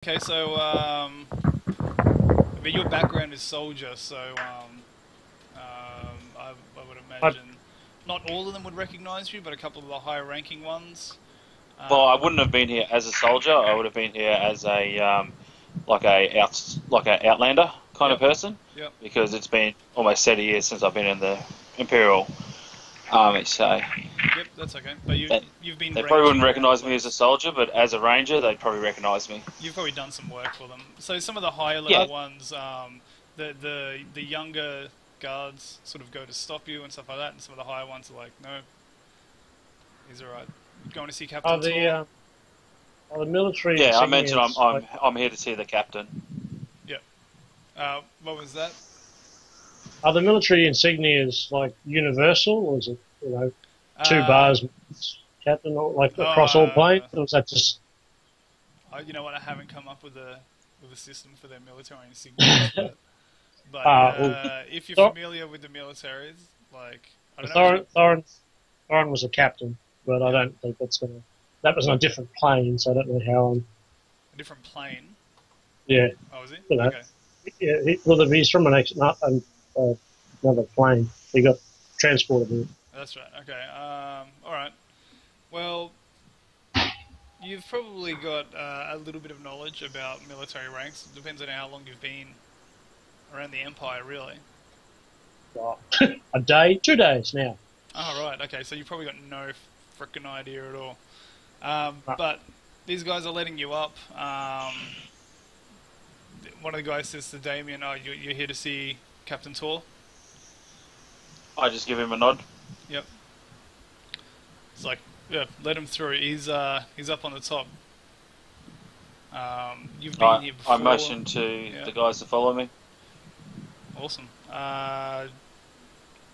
Okay, so I mean, your background is soldier, so I would I, imagine not all of them would recognize you, but a couple of the higher ranking ones. Well, I Um, wouldn't have been here as a soldier. I would have been here as a like a outlander kind of yep, person, yep, because it's been almost 30 years since I've been in the Imperial Army. So yep. That's okay. But they, you've been they probably ranging wouldn't around the recognise me as a place. soldier, but as a ranger, they'd probably recognise me. You've probably done some work for them. So some of the higher level Yeah, ones, the younger guards sort of go to stop you and stuff like that, and some of the higher ones are like, no, he's alright. Going to see are Captain the Tor. uh, are the military yeah. I mentioned insignias like I'm here to see the captain. Yep. What was that? are the military insignias like universal, or is it two Uh, bars, captain, or like across all planes, uh, or is that just you know what? I haven't come up with a system for their military insignias, but well, if you're Thor- familiar with the militaries, like I don't know, Thorin was a captain, but I yeah, don't think that's gonna. That was on a different plane, so I don't know how. a different plane. Yeah, Oh, is he? you know, Okay, yeah. Well, if he's from another plane, he got transported. In. that's right. Okay, all right. Well, you've probably got a little bit of knowledge about military ranks. It depends on how long you've been around the Empire, really. Well, a day, 2 days now. Oh, right. Okay, so you probably got no frickin' idea at all. Uh, But these guys are letting you up. One of the guys says to Damien, "Oh, you're here to see Captain Tor." I just give him a nod. Yep. It's like, yeah, let him through. He's up on the top. You've been here I before. motioned to Yeah. the guys to follow me. Awesome.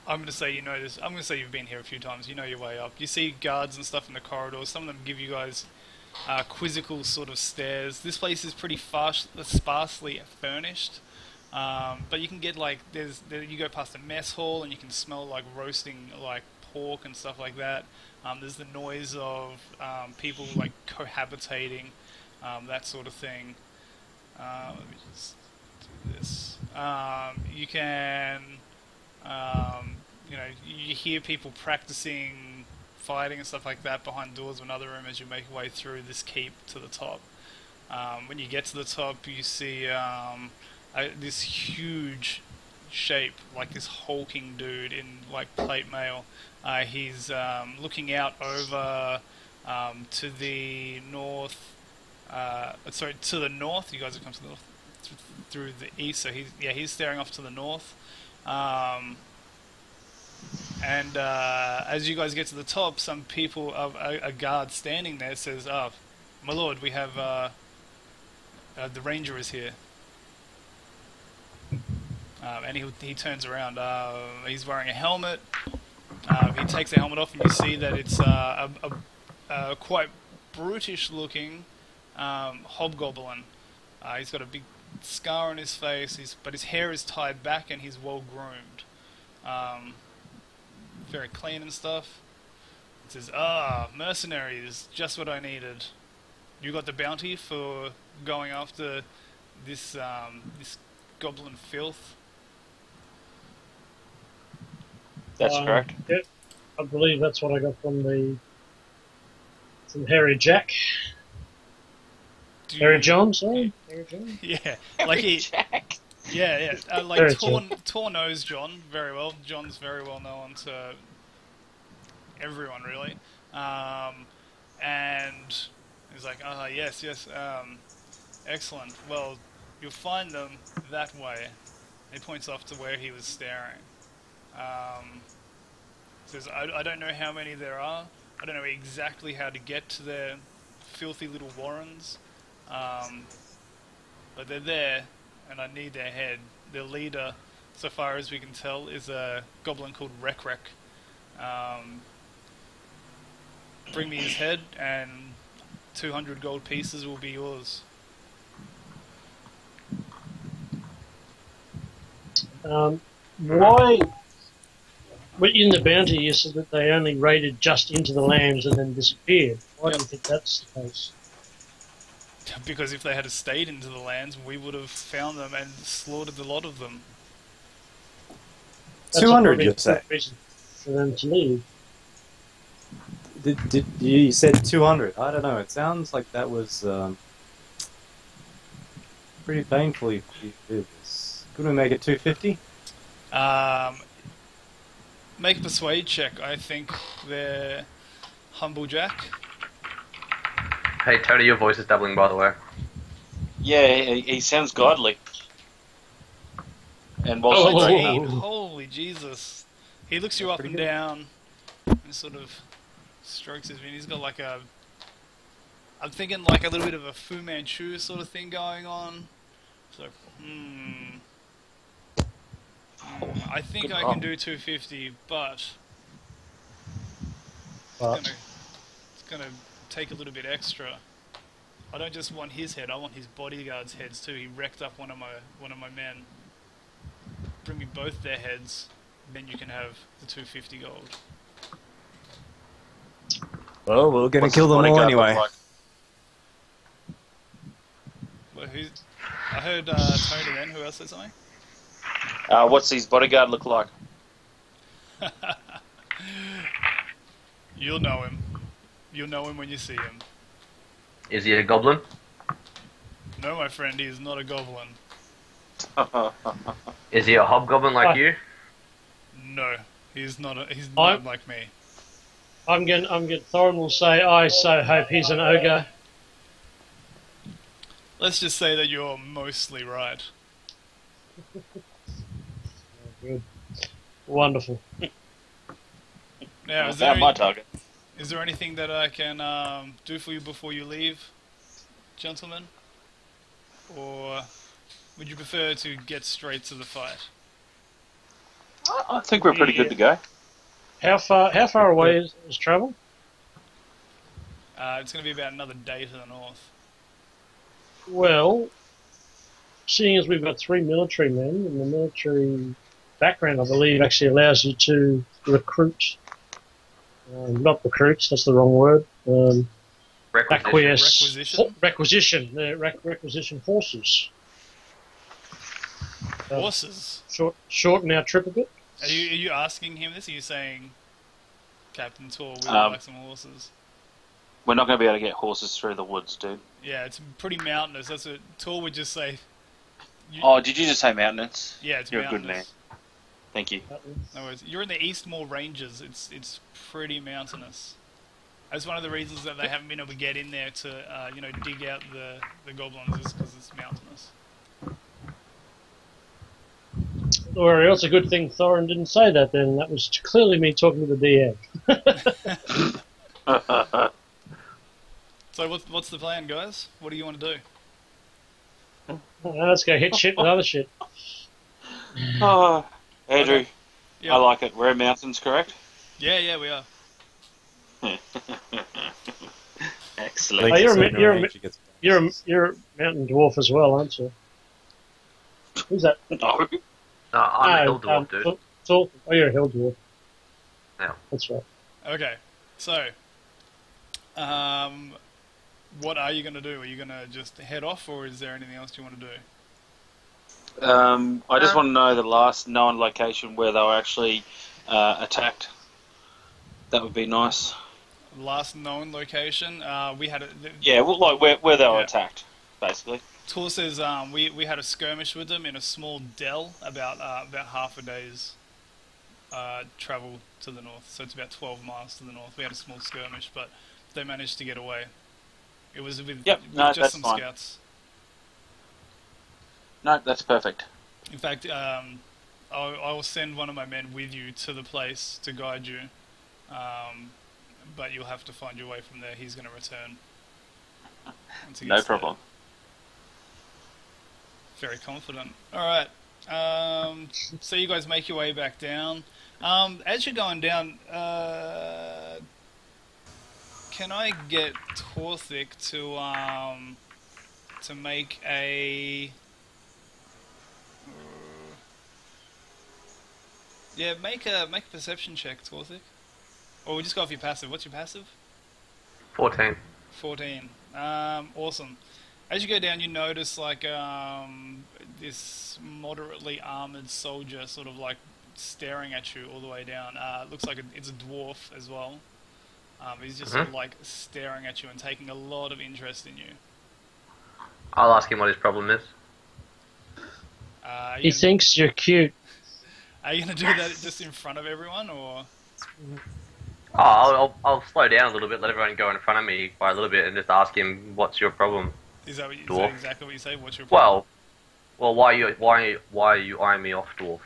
I'm gonna say you know this. I'm gonna say you've been here a few times. You know your way up. You see guards and stuff in the corridors. Some of them give you guys quizzical sort of stares. This place is pretty sparsely furnished. But you can get like you go past a mess hall and you can smell like roasting like pork and stuff like that. There's the noise of people like cohabitating, that sort of thing. Let me just do this. You can, you hear people practicing fighting and stuff like that behind doors of another room as you make your way through this keep to the top. When you get to the top, you see this huge shape, like this hulking dude in like plate mail. He's looking out over to the north. Sorry, to the north. You guys have come to the north through the east. So he's staring off to the north. And as you guys get to the top, some people, a guard standing there says, "Oh, my lord, we have the ranger is here." And he turns around. He's wearing a helmet. He takes the helmet off, and you see that it's a quite brutish-looking hobgoblin. He's got a big scar on his face, but his hair is tied back, and he's well groomed. Very clean and stuff. It says, mercenaries, just what I needed. You got the bounty for going after this goblin filth." That's correct. Yeah, I believe that's what I got from Harry Jack. Harry John, sorry. Harry John. Yeah, like Harry Jack. like Harry Tor knows John very well. John's very well known to everyone, really. And he's like, yes, yes, excellent. Well, you'll find them that way. He points off to where he was staring. Says, I don't know how many there are. I don't know exactly how to get to their filthy little warrens. But they're there, and I need their head. Their leader, so far as we can tell, is a goblin called Rekrek. Bring me his head, and 200 gold pieces will be yours. Why? But in the bounty, you said that they only raided just into the lands and then disappeared. Why do Yep. you think that's the case? Because if they had stayed into the lands, we would have found them and slaughtered a lot of them. That's 200, a you say? reason for them to leave. Did you said 200? I don't know. It sounds like that was pretty painful if you did this. Could we make it 250? Make a persuade check. I think they're humble jack. Hey, Tony, your voice is doubling, by the way. Yeah, he sounds godly. And while Oh, she's oh, breaking oh, up, oh. Holy Jesus! He looks you up Pretty and good. down, and sort of strokes his. He's got like a. I'm thinking like a little bit of a Fu Manchu sort of thing going on. So, I think Good I roll. can do 250, but But it's gonna take a little bit extra. I don't just want his head; I want his bodyguards' heads too. He wrecked up one of my men. Bring me both their heads, then you can have the 250 gold. Well, we're gonna what's kill his them all bodyguard look anyway. like? Well, I heard Tony then. Who else said something? What's his bodyguard look like? You'll know him. You'll know him when you see him. Is he a goblin? No, my friend, he is not a goblin. Is he a hobgoblin like you? No, he's not. He's I'm- not like me. I'm going. Thorin will say, "I so hope he's an ogre." Let's just say that you're mostly right. Good. Wonderful. Now, I found my target. is there anything that I can do for you before you leave, gentlemen? Or would you prefer to get straight to the fight? I think we're pretty good to go. How far away is travel? It's going to be about another day to the north. Well, seeing as we've got 3 military men, and the military background, I believe, actually allows you to recruit. Not recruits, that's the wrong word. Requisition. Requisition forces. Horses. Shorten our trip a bit. Are you asking him this? Are you saying, Captain Tor, we would Um, like some horses? We're not going to be able to get horses through the woods, dude. Yeah, it's pretty mountainous. That's what Tor would just say. Oh, did you just say mountainous? Yeah, it's You're a good mountainous. man. Thank you. No worries. You're in the Eastmore Ranges. It's pretty mountainous. That's one of the reasons that they haven't been able to get in there to dig out the goblins is because it's mountainous. Don't worry, it's a good thing Thorin didn't say that then. That was clearly me talking to the DM. So what's the plan, guys? What do you want to do? Let's go hit shit with other shit. Oh, Andrew, Yeah. I like it. We're in mountains, correct? Yeah, we are. Excellent. Oh, you're You're a mountain dwarf as well, aren't you? Who's that? No. No, I'm a hill dwarf, dude. Oh, you're a hill dwarf. Yeah. That's right. Okay, so what are you going to do? Are you going to just head off, or is there anything else you want to do? I just want to know the last known location where they were actually attacked. That would be nice. Last known location, we had Yeah, well, like where they were Yeah. attacked, basically. Tor says we had a skirmish with them in a small dell about half a day's travel to the north. So it's about 12 miles to the north. We had a small skirmish, but they managed to get away. It was with Yep, no, just that's some fine. scouts. No, that's perfect. In fact, I will send one of my men with you to the place to guide you. But you'll have to find your way from there. He's going to return. once he No gets there. problem. Very confident. Alright. So you guys make your way back down. As you're going down, can I get Torthik to make a... Yeah, make a perception check, Torthik. Or we just go off your passive. What's your passive? 14. 14. Awesome. As you go down, you notice like this moderately armored soldier, sort of like staring at you all the way down. Looks like it's a dwarf as well. He's just sort of like staring at you and taking a lot of interest in you. I'll ask him what his problem is. He thinks you're cute. Are you gonna do that just in front of everyone, or? Oh, I'll slow down a little bit, let everyone go in front of me by a little bit, and just ask him, "What's your problem?" Is that Dwarf? exactly what you say? What's your problem? Well, why are you eyeing me off, dwarf?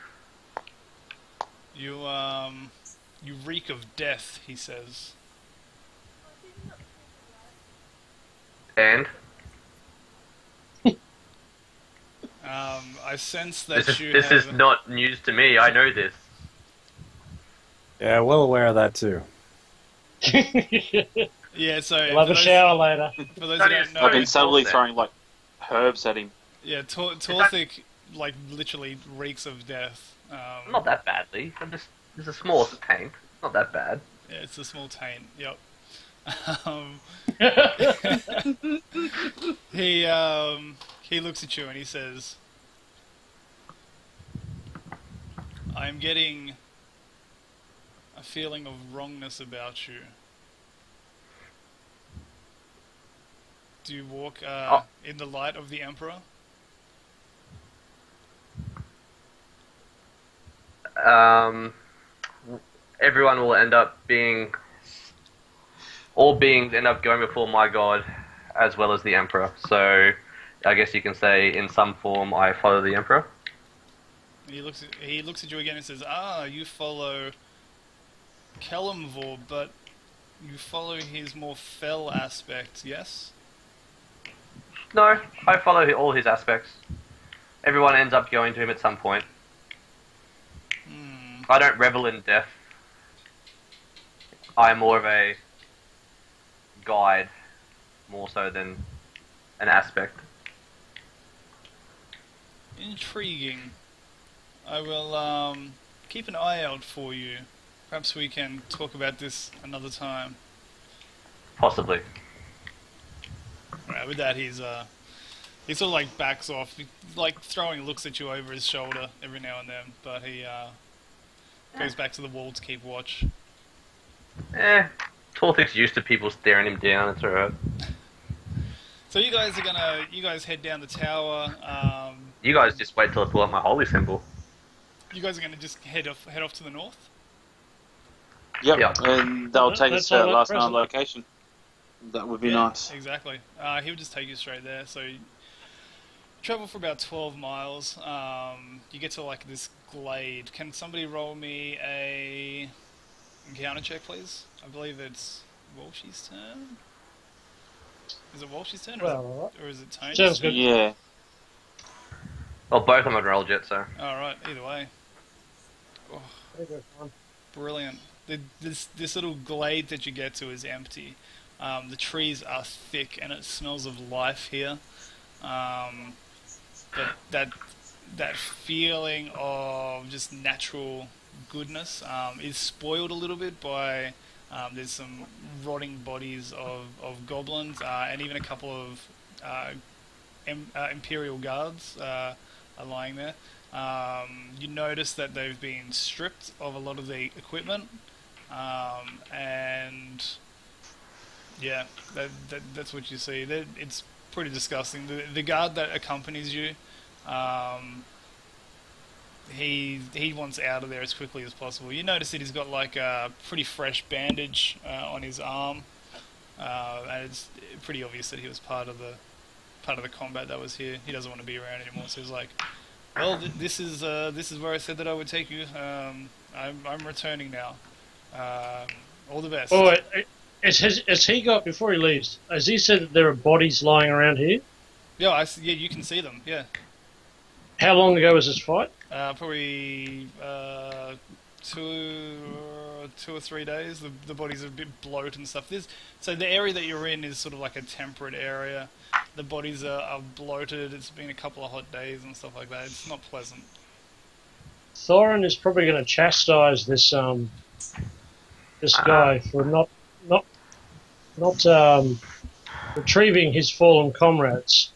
You reek of death, he says. And I sense that this you is not news to me. I know this. Yeah, well aware of that too. Yeah, so We'll have a shower later. For those who don't know, I've been subtly throwing like herbs at him. yeah, Torthik like literally reeks of death. Not that badly. There's a small taint. Not that bad. Yeah, it's a small taint. Yep. He looks at you and he says, "I'm getting a feeling of wrongness about you. Do you walk in the light of the Emperor?" Everyone will end up being... All beings end up going before my god, as well as the Emperor. So, I guess you can say, in some form, I follow the Emperor. He looks at you again and says, "Ah, you follow Kellamvor, but you follow his more fell aspect, yes?" No, I follow all his aspects. Everyone ends up going to him at some point. I don't revel in death. I'm more of a guide, more so than an aspect. Intriguing. I will keep an eye out for you. Perhaps we can talk about this another time. Possibly. Right, with that, he sort of like backs off, like throwing looks at you over his shoulder every now and then, but he goes back to the wall to keep watch. Torthik's used to people staring him down, it's alright. So you guys head down the tower. You guys just wait till I pull out my holy symbol. You guys are gonna just head off to the north. Yep, Yeah. and they'll take us That's to all our right, last present. known location. That would be nice. Exactly. He would just take you straight there. So you travel for about 12 miles. You get to like this glade. Can somebody roll me a encounter check, please? I believe it's Walshy's turn. Is it Walshy's turn, or is it Tony's? Sounds good. Yeah. Well, both of them have rolled yet, so... Alright, either way. Brilliant. This little glade that you get to is empty. The trees are thick and it smells of life here. But that feeling of just natural goodness is spoiled a little bit by there's some rotting bodies of goblins and even a couple of Imperial guards are lying there. You notice that they've been stripped of a lot of the equipment, and yeah, that's what you see. It's pretty disgusting. The guard that accompanies you, he wants out of there as quickly as possible. You notice that he's got like a pretty fresh bandage on his arm, and it's pretty obvious that he was part of the combat that was here. He doesn't want to be around anymore, so he's like, "Well, this is where I said that I would take you. I'm returning now. All the best." Oh, has he got, before he leaves, has he said that there are bodies lying around here? Yeah, yeah, you can see them. Yeah, How long ago was this fight? probably 2 or 3 days. The bodies are a bit bloated and stuff. So the area that you're in is sort of like a temperate area. The bodies are bloated. It's been a couple of hot days and stuff like that. It's not pleasant. Thorin is probably going to chastise this guy for not retrieving his fallen comrades.